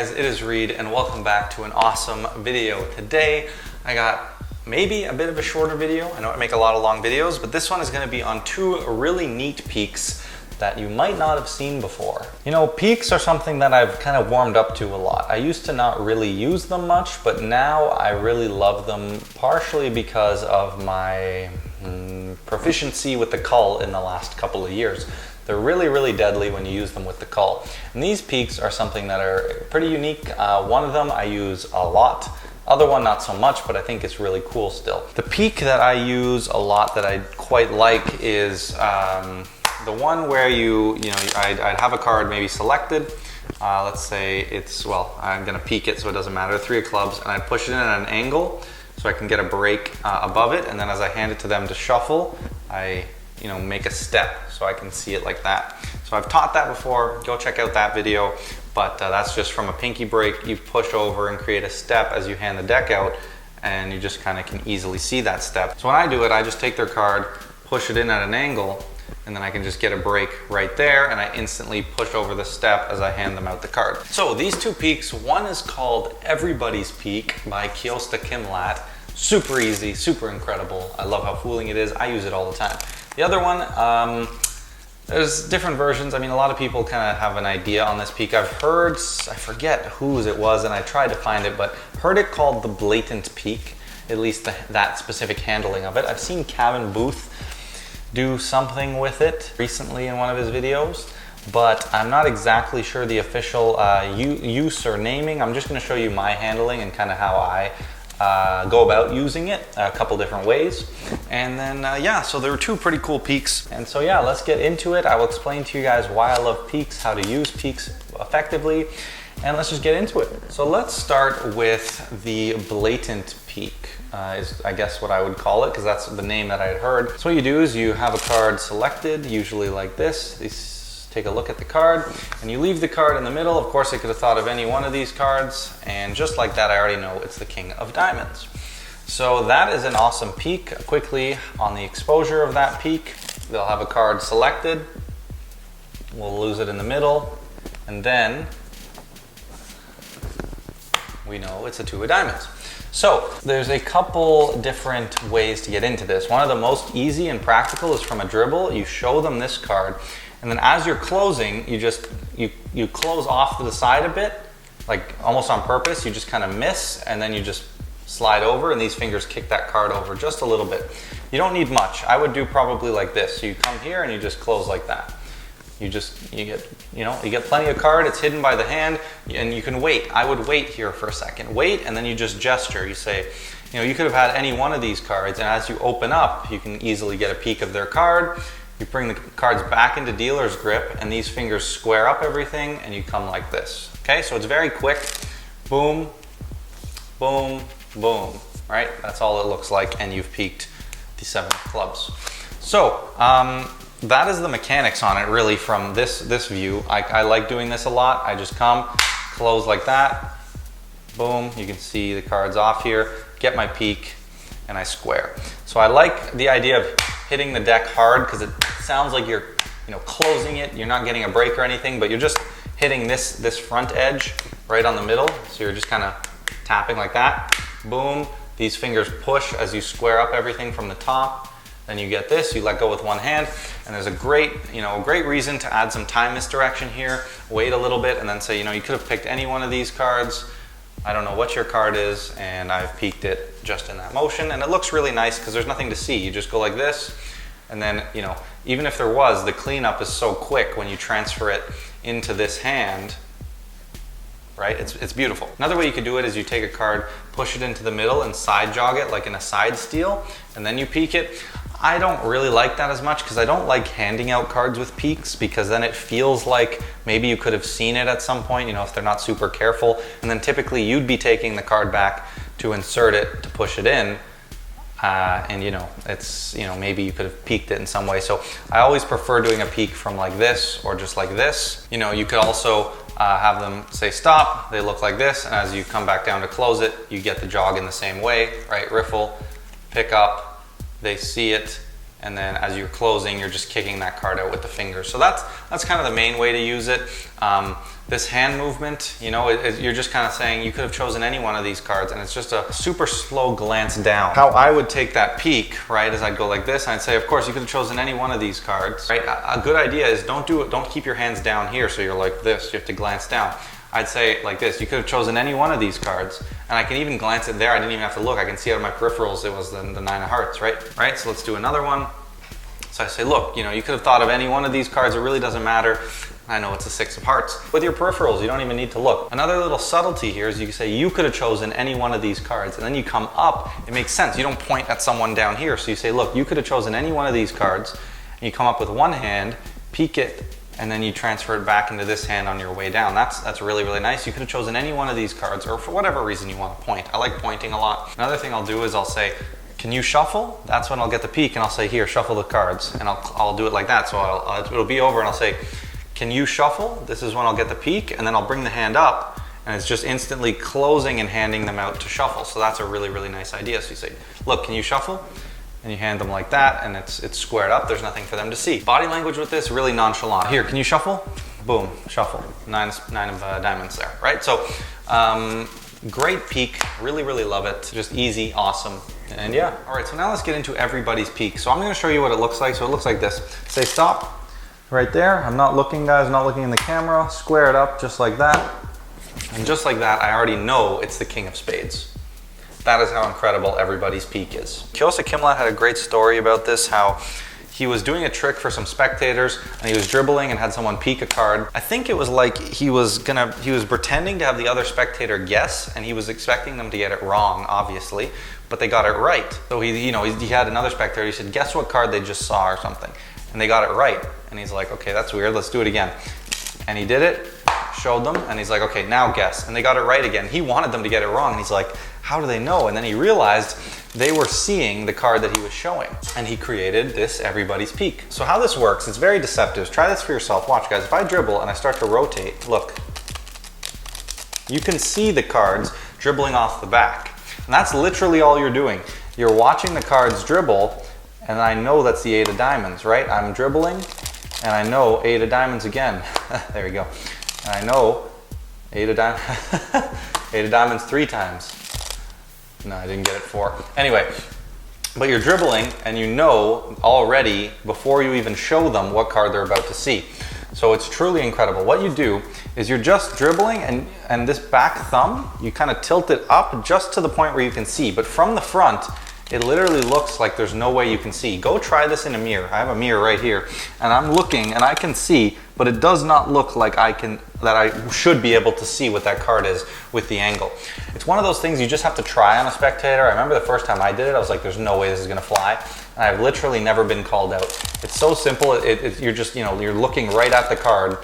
guys, it is Reed and welcome back to an awesome video. Today I got maybe a bit of a shorter video. I know I make a lot of long videos, but this one is going to be on two really neat peaks that you might not have seen before. You know, peaks are something that I've kind of warmed up to a lot. I used to not really use them much, but now I really love them, partially because of my proficiency with the cull in the last couple of years. They're really, really deadly when you use them with the cull. And these peaks are something that are pretty unique. One of them I use a lot. Other one not so much, but I think it's really cool still. The peak that I use a lot that I quite like is the one where I'd have a card maybe selected. Let's say it's, well, I'm gonna peek it so it doesn't matter, 3 of clubs, and I'd push it in at an angle so I can get a break above it, and then as I hand it to them to shuffle, I make a step so I can see it like that. So I've taught that before, go check out that video, but that's just from a pinky break. You push over and create a step as you hand the deck out, and you just kind of can easily see that step. So when I do it, I just take their card, push it in at an angle, and then I can just get a break right there, and I instantly push over the step as I hand them out the card. So these two peaks, one is called Everybody's Peak by Kostya Kimlat. Super easy, super incredible. I love how fooling it is. I use it all the time. The other one, there's different versions. I mean, a lot of people kind of have an idea on this peak. I've heard, I forget whose it was, and I tried to find it, but heard it called the Blatant Peak, at least that specific handling of it. I've seen Kevin Booth do something with it recently in one of his videos, but I'm not exactly sure the official use or naming. I'm just going to show you my handling and kind of how I go about using it a couple different ways. And then yeah, so there were two pretty cool peaks, and so yeah, let's get into it. I will explain to you guys why I love peaks, how to use peaks effectively, and let's just get into it. So let's start with the Blatant Peak, is I guess what I would call it, because that's the name that I had heard. So what you do is you have a card selected, usually like this. Take a look at the card, and you leave the card in the middle. Of course, I could have thought of any one of these cards, and just like that, I already know it's the King of Diamonds. So that is an awesome peak. Quickly on the exposure of that peak, they'll have a card selected. We'll lose it in the middle, and then we know it's a 2 of diamonds. So there's a couple different ways to get into this. One of the most easy and practical is from a dribble. You show them this card, and then as you're closing, you close off to the side a bit, like almost on purpose. You just kind of miss, and then you just slide over, and these fingers kick that card over just a little bit. You don't need much. I would do probably like this. So you come here and you just close like that. You get plenty of card. It's hidden by the hand, and you can wait. I would wait here for a second. Wait, and then you just gesture. You say, you could have had any one of these cards, and as you open up, you can easily get a peek of their card. You bring the cards back into dealer's grip, and these fingers square up everything, and you come like this. Okay, so it's very quick. Boom, boom, boom, right? That's all it looks like, and you've peeked the 7 of clubs. So that is the mechanics on it, really, from this view. I like doing this a lot. I just come, close like that, boom, you can see the cards off here, get my peek, and I square. So I like the idea of hitting the deck hard, because it sounds like you're closing it. You're not getting a break or anything, but you're just hitting this front edge right on the middle. So you're just kind of tapping like that. Boom. These fingers push as you square up everything from the top. Then you get this, you let go with one hand, and there's a great reason to add some time misdirection here. Wait a little bit, and then say, you could have picked any one of these cards. I don't know what your card is, and I've peeked it just in that motion, and it looks really nice because there's nothing to see. You just go like this, and then, even if there was, the cleanup is so quick when you transfer it into this hand, right? It's beautiful. Another way you could do it is you take a card, push it into the middle, and side jog it like in a side steal, and then you peek it. I don't really like that as much because I don't like handing out cards with peeks, because then it feels like maybe you could have seen it at some point, if they're not super careful, and then typically you'd be taking the card back to insert it, to push it in, and it's, maybe you could have peeked it in some way. So I always prefer doing a peek from like this or just like this. You could also have them say stop, they look like this, and as you come back down to close it, you get the jog in the same way, right? Riffle, pick up, they see it, and then as you're closing, you're just kicking that card out with the fingers. So that's kind of the main way to use it. this hand movement, you know, you're just kind of saying you could have chosen any one of these cards, and it's just a super slow glance down. How I would take that peek, right, is I'd go like this, and I'd say, of course, you could have chosen any one of these cards, right? A good idea is don't keep your hands down here so you're like this, you have to glance down. I'd say like this, you could have chosen any one of these cards, and I can even glance it there. I didn't even have to look. I can see out of my peripherals it was the 9 of hearts, right? Right, so let's do another one. So I say, look, you know, you could have thought of any one of these cards, it really doesn't matter. I know it's a 6 of hearts. With your peripherals, you don't even need to look. Another little subtlety here is you can say you could have chosen any one of these cards, and then you come up, it makes sense. You don't point at someone down here. So you say, look, you could have chosen any one of these cards, and you come up with one hand, peek it, and then you transfer it back into this hand on your way down. That's really, really nice. You could have chosen any one of these cards, or for whatever reason you want to point. I like pointing a lot. Another thing I'll do is I'll say, can you shuffle? That's when I'll get the peek, and I'll say, here, shuffle the cards. And I'll do it like that. So it'll be over, and I'll say, can you shuffle? This is when I'll get the peek, and then I'll bring the hand up, and it's just instantly closing and handing them out to shuffle. So that's a really, really nice idea. So you say, look, can you shuffle? And you hand them like that, and it's squared up. There's nothing for them to see. Body language with this, really nonchalant. Here, can you shuffle? Boom, shuffle. Nine of diamonds there, right? So great peek, really, really love it. Just easy, awesome, and yeah. All right, so now let's get into everybody's peek. So I'm gonna show you what it looks like. So it looks like this. Say stop. Right there, I'm not looking, guys, not looking in the camera. Square it up just like that. And just like that, I already know it's the King of Spades. That is how incredible everybody's peek is. Kostya Kimlat had a great story about this, how he was doing a trick for some spectators, and he was dribbling and had someone peek a card. I think it was like he was pretending to have the other spectator guess, and he was expecting them to get it wrong, obviously, but they got it right. So he had another spectator, he said, guess what card they just saw or something. And they got it right. And he's like, okay, that's weird, let's do it again. And he did it, showed them, and he's like, okay, now guess. And they got it right again. He wanted them to get it wrong, and he's like, how do they know? And then he realized they were seeing the card that he was showing. And he created this everybody's peek. So how this works, it's very deceptive. Try this for yourself. Watch, guys. If I dribble and I start to rotate, look. You can see the cards dribbling off the back. And that's literally all you're doing. You're watching the cards dribble, and I know that's the 8 of diamonds, right? I'm dribbling, and I know 8 of diamonds again. There we go. And I know 8 of diamonds, 8 of diamonds 3 times. No, I didn't get it 4. Anyway, but you're dribbling, and you know already before you even show them what card they're about to see. So it's truly incredible. What you do is you're just dribbling, and this back thumb, you kind of tilt it up just to the point where you can see. But from the front, it literally looks like there's no way you can see. Go try this in a mirror. I have a mirror right here, and I'm looking and I can see, but it does not look like that I should be able to see what that card is with the angle. It's one of those things you just have to try on a spectator. I remember the first time I did it, I was like, there's no way this is gonna fly. And I've literally never been called out. It's so simple, you're just, you're looking right at the card,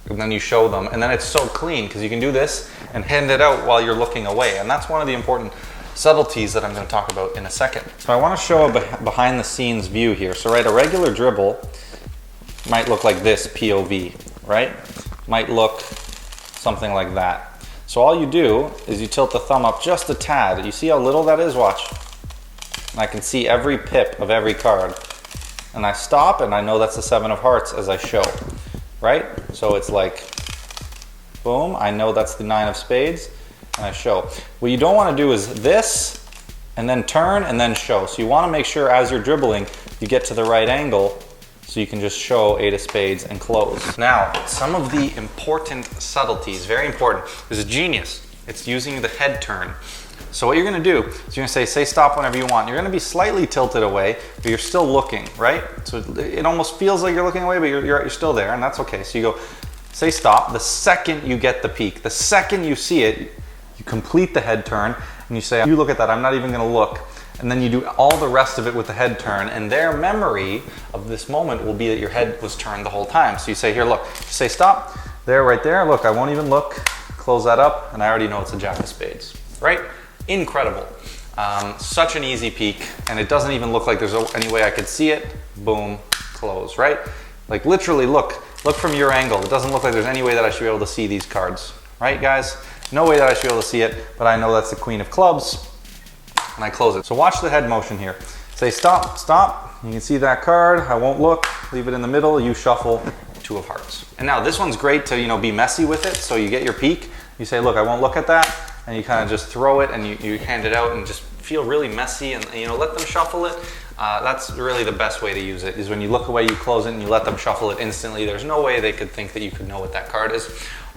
and then you show them, and then it's so clean because you can do this and hand it out while you're looking away. And that's one of the important subtleties that I'm going to talk about in a second. So I want to show a behind the scenes view here. So right, a regular dribble might look like this POV, right? Might look something like that. So all you do is you tilt the thumb up just a tad. You see how little that is? Watch. And I can see every pip of every card. And I stop, and I know that's the 7 of hearts as I show, right? So it's like, boom, I know that's the 9 of spades. And I show. What you don't want to do is this, and then turn, and then show. So you want to make sure as you're dribbling, you get to the right angle, so you can just show 8 of spades and close. Now, some of the important subtleties, very important. This is genius. It's using the head turn. So what you're going to do is you're going to say stop whenever you want. You're going to be slightly tilted away, but you're still looking, right? So it almost feels like you're looking away, but you're still there, and that's okay. So you go, say stop. The second you get the peek, the second you see it, you complete the head turn, and you say, you look at that, I'm not even going to look. And then you do all the rest of it with the head turn, and their memory of this moment will be that your head was turned the whole time. So you say, here, look, say stop, there, right there, look, I won't even look, close that up, and I already know it's a jack of spades, right? Incredible. Such an easy peek, and it doesn't even look like there's any way I could see it. Boom, close, right? Like literally, look from your angle. It doesn't look like there's any way that I should be able to see these cards, right, guys? No way that I should be able to see it, but I know that's the Queen of Clubs, and I close it. So watch the head motion here. Say stop, stop. You can see that card. I won't look. Leave it in the middle. You shuffle two of hearts. And now this one's great to, you know, be messy with it. So you get your peak, you say, look, I won't look at that. And you kind of just throw it and you hand it out and just feel really messy and, you know, let them shuffle it. That's really the best way to use it, is when you look away, you close it and you let them shuffle it instantly. There's no way they could think that you could know what that card is.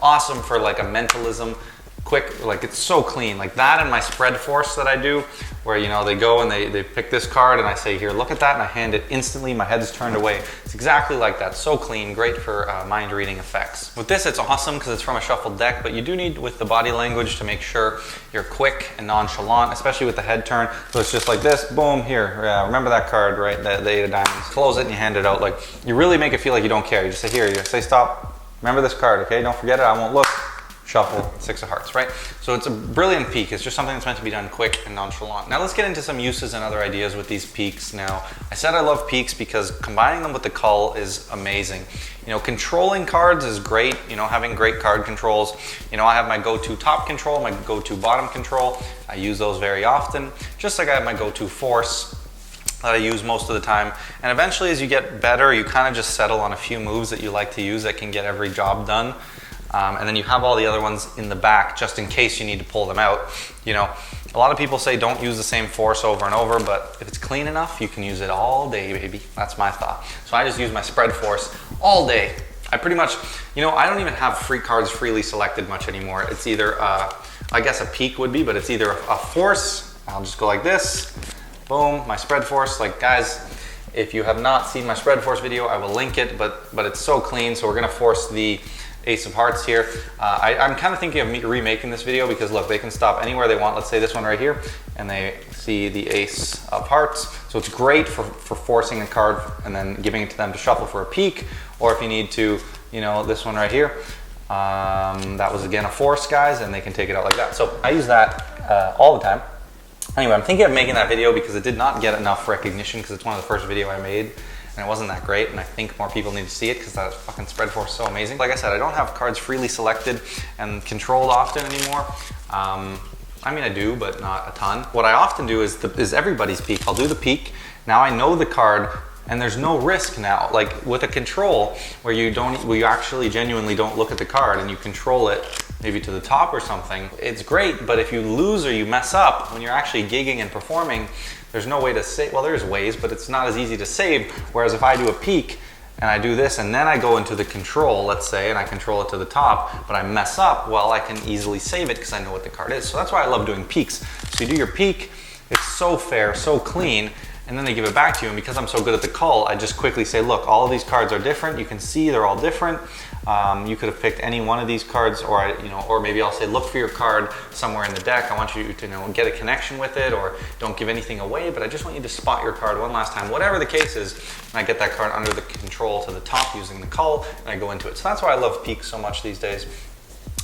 Awesome for like a mentalism, quick, like it's so clean. Like that and my spread force that I do, where, you know, they go and they pick this card and I say, here, look at that, and I hand it instantly, my head's turned away. It's exactly like that, so clean, great for mind reading effects. With this, it's awesome because it's from a shuffled deck, but you do need, with the body language, to make sure you're quick and nonchalant, especially with the head turn. So it's just like this, boom, here, remember that card, right, the 8 of diamonds. Close it and you hand it out. Like, you really make it feel like you don't care. You just say, here, you say, stop, remember this card, okay, don't forget it, I won't look. Shuffle, 6 of hearts, right? So it's a brilliant peak. It's just something that's meant to be done quick and nonchalant. Now let's get into some uses and other ideas with these peaks. Now, I said I love peaks because combining them with the cull is amazing. You know, controlling cards is great, you know, having great card controls. You know, I have my go-to top control, my go-to bottom control. I use those very often, just like I have my go-to force that I use most of the time. And eventually, as you get better, you kind of just settle on a few moves that you like to use that can get every job done. And then you have all the other ones in the back just in case you need to pull them out. You know, a lot of people say don't use the same force over and over, but if it's clean enough, you can use it all day, baby. That's my thought. So I just use my spread force all day. I pretty much, you know, I don't even have free cards freely selected much anymore. It's either, I guess a peak would be, but it's either a force. I'll just go like this, boom, my spread force. Like, guys, if you have not seen my spread force video, I will link it, but it's so clean. So we're gonna force the Ace of Hearts here. I'm kind of thinking of remaking this video because look, they can stop anywhere they want. Let's say this one right here, and they see the Ace of Hearts. So it's great for forcing a card and then giving it to them to shuffle for a peak, or if you need to, you know, this one right here. That was again a force, guys, and they can take it out like that. So I use that all the time. Anyway, I'm thinking of making that video because it did not get enough recognition because it's one of the first video I made. And it wasn't that great, and I think more people need to see it because that fucking spread force is so amazing. Like I said, I don't have cards freely selected and controlled often anymore. I mean, I do, but not a ton. What I often do is everybody's peak. I'll do the peak. Now I know the card, and there's no risk now. Like with a control, where you actually genuinely don't look at the card and you control it maybe to the top or something, it's great. But if you lose or you mess up when you're actually gigging and performing, there's no way to save. Well, there's ways, but it's not as easy to save. Whereas if I do a peak and I do this and then I go into the control, let's say, and I control it to the top, but I mess up, well, I can easily save it because I know what the card is. So that's why I love doing peaks. So you do your peak, it's so fair, so clean, and then they give it back to you. And because I'm so good at the cull, I just quickly say, look, all of these cards are different. You can see they're all different. You could have picked any one of these cards, or or maybe I'll say, look for your card somewhere in the deck. I want you to, you know, get a connection with it, or don't give anything away, but I just want you to spot your card one last time. Whatever the case is, and I get that card under the control to the top using the cull, and I go into it. So that's why I love peaks so much these days.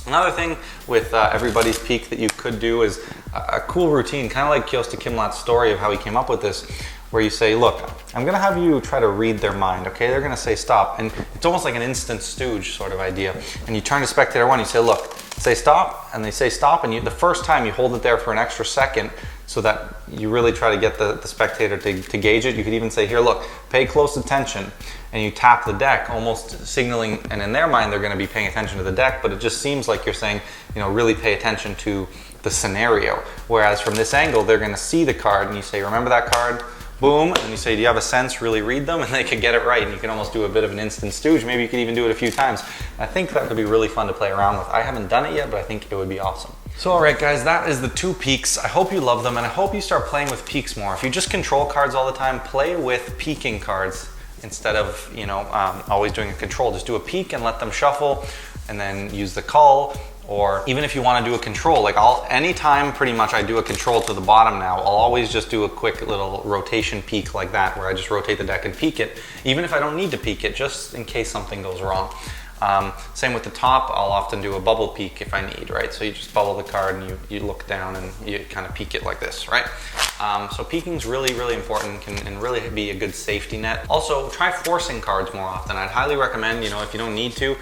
Another thing with everybody's peak that you could do is a cool routine, kind of like Kostya Kimlat's story of how he came up with this, where you say, look, I'm gonna have you try to read their mind, okay? They're gonna say stop, and it's almost like an instant stooge sort of idea. And you turn to spectator one, you say, look, say stop, and they say stop, and the first time you hold it there for an extra second so that you really try to get the spectator to gauge it. You could even say, here, look, pay close attention, and you tap the deck, almost signaling, and in their mind, they're gonna be paying attention to the deck, but it just seems like you're saying, you know, really pay attention to the scenario. Whereas from this angle, they're gonna see the card, and you say, remember that card? Boom, and you say, do you have a sense? Really read them, and they could get it right, and you can almost do a bit of an instant stooge. Maybe you could even do it a few times. I think that could be really fun to play around with. I haven't done it yet, but I think it would be awesome. So all right, guys, that is the 2 peaks. I hope you love them, and I hope you start playing with peaks more. If you just control cards all the time, play with peaking cards instead of, you know, always doing a control. Just do a peak and let them shuffle, and then use the cull. Or even if you want to do a control, like anytime pretty much I do a control to the bottom now, I'll always just do a quick little rotation peak like that, where I just rotate the deck and peek it, even if I don't need to peek it, just in case something goes wrong. Same with the top, I'll often do a bubble peek if I need, right? So you just bubble the card and you look down and you kind of peek it like this, right? So peeking is really, really important and really be a good safety net. Also, try forcing cards more often. I'd highly recommend, you know, if you don't need to,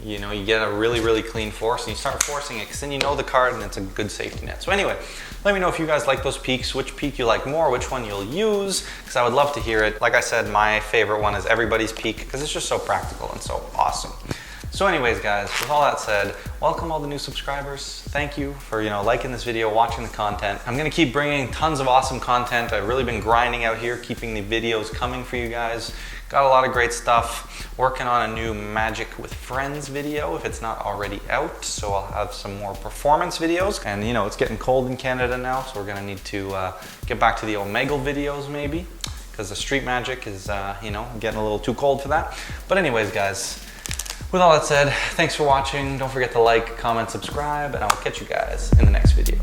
you know, you get a really, really clean force, and you start forcing it, because then you know the card and it's a good safety net. So anyway, let me know if you guys like those peaks, which peak you like more, which one you'll use, because I would love to hear it. Like I said, my favorite one is everybody's peak, because it's just so practical and so awesome. So anyways, guys, with all that said, welcome all the new subscribers. Thank you for, you know, liking this video, watching the content. I'm gonna keep bringing tons of awesome content. I've really been grinding out here, keeping the videos coming for you guys. Got a lot of great stuff. Working on a new Magic with Friends video, if it's not already out. So I'll have some more performance videos. And you know, it's getting cold in Canada now, so we're gonna need to get back to the Omegle videos maybe, because the Street Magic is, you know, getting a little too cold for that. But anyways, guys, with all that said, thanks for watching. Don't forget to like, comment, subscribe, and I will catch you guys in the next video.